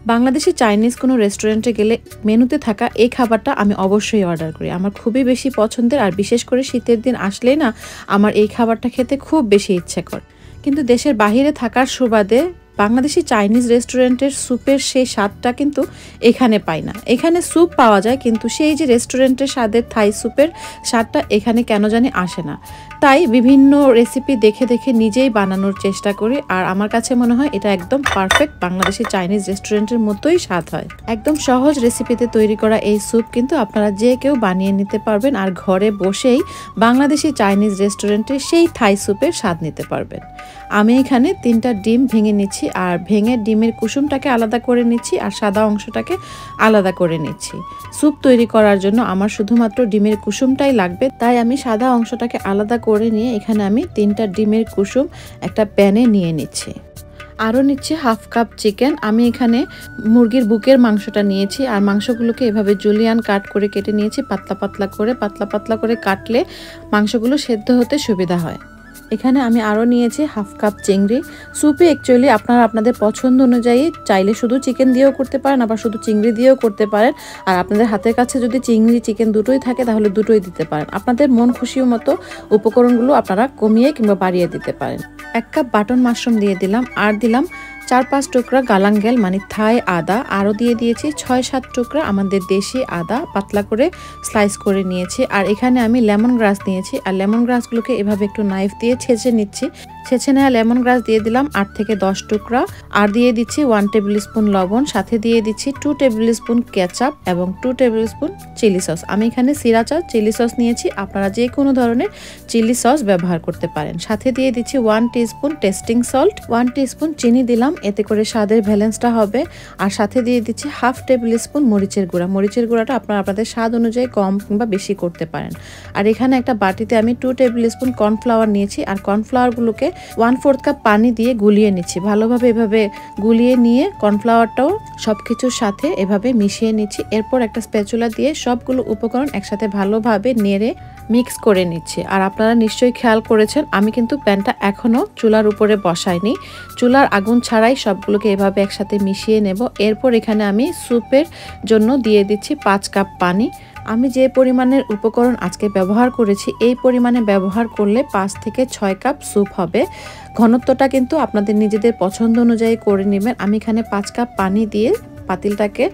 Bangladeshi Chinese কোনো রেস্টুরেন্টে গেলে মেনুতে থাকা এই খাবারটা আমি অবশ্যই অর্ডার করি। আমার খুবই বেশি পছন্দের, আর বিশেষ করে শীতের দিন আসলেই না আমার এই খাবারটা খেতে খুব বেশি ইচ্ছে করে। কিন্তু দেশের বাহিরে থাকার সুবাদে বাংলাদেশি চাইনিজ রেস্টুরেন্টের স্যুপের সেই স্বাদটা কিন্তু এখানে পাই না। এখানে স্যুপ পাওয়া যায়, কিন্তু সেই যে রেস্টুরেন্টের স্বাদের থাই স্যুপের স্বাদটা এখানে কেন জানি আসে না। তাই বিভিন্ন রেসিপি দেখে দেখে নিজেই বানানোর চেষ্টা করি, আর আমার কাছে মনে হয় এটা একদম পারফেক্ট বাংলাদেশি চাইনিজ রেস্টুরেন্টের মতোই স্বাদ হয়। একদম সহজ রেসিপিতে তৈরি করা এই স্যুপ কিন্তু আপনারা যে কেউ বানিয়ে নিতে পারবেন, আর ঘরে বসেই বাংলাদেশি চাইনিজ রেস্টুরেন্টের সেই থাই স্যুপের স্বাদ নিতে পারবেন। আমি এখানে 3টা ডিম ভেঙে নিচ্ছি, আর ভেঙে ডিমের কুসুমটাকে আলাদা করে নিচ্ছি আর সাদা অংশটাকে আলাদা করে নিচ্ছি। স্যুপ তৈরি করার জন্য আমার শুধুমাত্র ডিমের কুসুমটাই লাগবে, তাই আমি সাদা অংশটাকে আলাদা করে নিয়ে এখানে আমি 3টা ডিমের কুসুম একটা প্যানে নিয়ে নিচ্ছি। আরও নিচ্ছি হাফ কাপ চিকেন। আমি এখানে মুরগির বুকের মাংসটা নিয়েছি, আর মাংসগুলোকে এভাবে জুলিয়ান কাট করে কেটে নিয়েছি। পাতলা পাতলা করে কাটলে মাংসগুলো সেদ্ধ হতে সুবিধা হয়। এখানে আমি আরও নিয়েছি হাফ কাপ চিংড়ি। স্যুপে অ্যাকচুয়ালি আপনারা আপনাদের পছন্দ অনুযায়ী চাইলে শুধু চিকেন দিয়েও করতে পারেন, আবার শুধু চিংড়ি দিয়েও করতে পারেন। আর আপনাদের হাতের কাছে যদি চিংড়ি চিকেন দুটোই থাকে তাহলে দুটোই দিতে পারেন। আপনাদের মন খুশি মতো উপকরণগুলো আপনারা কমিয়ে কিংবা বাড়িয়ে দিতে পারেন। 1 কাপ বাটন মাশরুম দিয়ে দিলাম, আর দিলাম 4-5 টুকরা গালাঙ্গেল মানে থাই আদা। আরও দিয়ে দিয়েছি 6-7 টুকরা আমাদের দেশি আদা, পাতলা করে স্লাইস করে নিয়েছি। আর এখানে আমি লেমন গ্রাস নিয়েছি, আর লেমন গ্রাসগুলোকে এভাবে একটু নাইফ দিয়ে ছেঁচে নিচ্ছি। ছেঁচে নেওয়া লেমন গ্রাস দিয়ে দিলাম 8 থেকে 10 টুকরা, আর দিয়ে দিচ্ছি 1 টেবিল স্পুন লবণ, সাথে দিয়ে দিচ্ছি 2 টেবিল স্পুন কেচাপ এবং 2 টেবিল স্পুন চিলি সস। আমি এখানে সিরাচা চিলি সস নিয়েছি, আপনারা যে কোনো ধরনের চিলি সস ব্যবহার করতে পারেন। সাথে দিয়ে দিচ্ছি 1 টিস্পুন টেস্টিং সল্ট, 1 টিস্পুন চিনি দিলাম, এতে করে স্বাদের ব্যালেন্সটা হবে। আর সাথে দিয়ে দিচ্ছি হাফ টেবিল স্পুন মরিচের গুঁড়া। মরিচের গুঁড়াটা আপনারা আপনাদের স্বাদ অনুযায়ী কম কিংবা বেশি করতে পারেন। আর এখানে একটা বাটিতে আমি 2 টেবিল স্পুন কর্নফ্লাওয়ার নিয়েছি, আর কর্নফ্লাওয়ারগুলোকে 1/4 কাপ পানি দিয়ে গুলিয়ে নিচ্ছি। ভালোভাবে এভাবে গুলিয়ে নিয়ে কর্নফ্লাওয়ারটাও সবকিছুর সাথে এভাবে মিশিয়ে নিচ্ছি। এরপর একটা স্প্যাচুলা দিয়ে সবগুলো উপকরণ একসাথে ভালোভাবে নেড়ে মিক্স করে নিচ্ছি। আর আপনারা নিশ্চয়ই খেয়াল করেছেন আমি কিন্তু প্যানটা এখনো চুলার উপরে বসাইনি, চুলার আগুন ছাড়াই সবগুলোকে এভাবে একসাথে মিশিয়ে নেব। এরপর এখানে আমি স্যুপের জন্য দিয়ে দিচ্ছি 5 কাপ পানি। আমি যে পরিমাণের উপকরণ আজকে ব্যবহার করেছি এই পরিমাণে ব্যবহার করলে 5 থেকে 6 কাপ স্যুপ হবে। ঘনত্বটা কিন্তু আপনাদের নিজেদের পছন্দ অনুযায়ী করে নেবেন। আমি এখানে 5 কাপ পানি দিয়ে পাতিলটাকে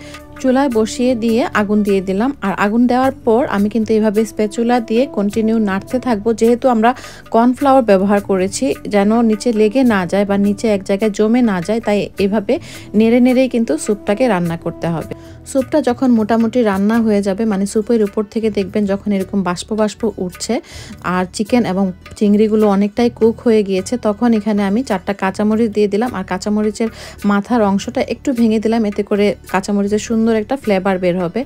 চুলায় বসিয়ে দিয়ে আগুন দিয়ে দিলাম। আর আগুন দেওয়ার পর আমি কিন্তু এইভাবে স্প্যাচুলা দিয়ে কন্টিনিউ নাড়তে থাকবো, যেহেতু আমরা কর্নফ্লাওয়ার ব্যবহার করেছি, যেন নিচে লেগে না যায় বা নিচে এক জায়গায় জমে না যায়। তাই এভাবে নেড়ে নেড়েই কিন্তু স্যুপটাকে রান্না করতে হবে। স্যুপটা যখন মোটামুটি রান্না হয়ে যাবে, মানে স্যুপের উপর থেকে দেখবেন যখন এরকম বাষ্প উঠছে আর চিকেন এবং চিংড়িগুলো অনেকটাই কুক হয়ে গিয়েছে, তখন এখানে আমি 4টা কাঁচামরিচ দিয়ে দিলাম। আর কাঁচামরিচের মাথার অংশটা একটু ভেঙে দিলাম, এতে করে কাঁচামরিচের সুন্দর একটা ফ্লেভার বের হবে।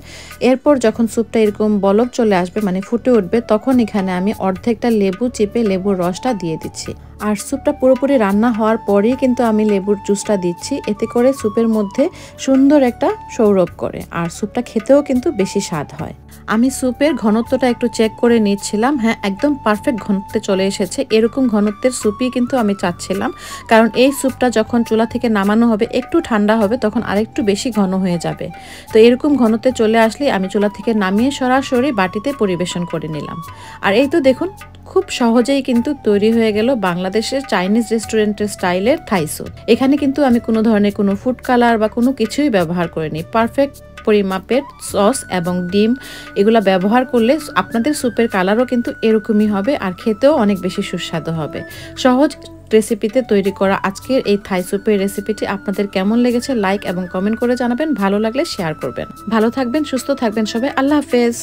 এরপর যখন স্যুপটা এরকম বলক চলে আসবে, মানে ফুটে উঠবে, তখন এখানে আমি অর্ধেকটা লেবু চিপে লেবুর রসটা দিয়ে দিচ্ছি। আর স্যুপটা পুরোপুরি রান্না হওয়ার পরেই কিন্তু আমি লেবুর জুসটা দিচ্ছি, এতে করে স্যুপের মধ্যে সুন্দর একটা সৌরভ করে, আর স্যুপটা খেতেও কিন্তু বেশি স্বাদ হয়। আমি স্যুপের ঘনত্বটা একটু চেক করে নিচ্ছিলাম, হ্যাঁ একদম পারফেক্ট ঘনত্বে চলে এসেছে। এরকম ঘনত্বের স্যুপই কিন্তু আমি চাচ্ছিলাম, কারণ এই স্যুপটা যখন চুলা থেকে নামানো হবে একটু ঠান্ডা হবে, তখন আরেকটু বেশি ঘন হয়ে যাবে। তো এরকম ঘনত্বে চলে আসলে আমি চুলা থেকে নামিয়ে সরাসরি বাটিতে পরিবেশন করে নিলাম। আর এই তো দেখুন, খুব সহজেই কিন্তু তৈরি হয়ে গেল বাংলাদেশের চাইনিজ রেস্টুরেন্টের স্টাইলের থাই স্যুপ। এখানে কিন্তু আমি কোনো ধরনের কোনো ফুড কালার বা কোনো কিছুই ব্যবহার করিনি। পারফেক্ট পরিমাপের সস এবং ডিম এগুলা ব্যবহার করলে আপনাদের স্যুপের কালারও কিন্তু এরকমই হবে, আর খেতেও অনেক বেশি সুস্বাদু হবে। সহজ রেসিপিতে তৈরি করা আজকের এই থাই স্যুপের রেসিপিটি আপনাদের কেমন লেগেছে লাইক এবং কমেন্ট করে জানাবেন। ভালো লাগলে শেয়ার করবেন। ভালো থাকবেন, সুস্থ থাকবেন সবাই। আল্লাহ হাফেজ।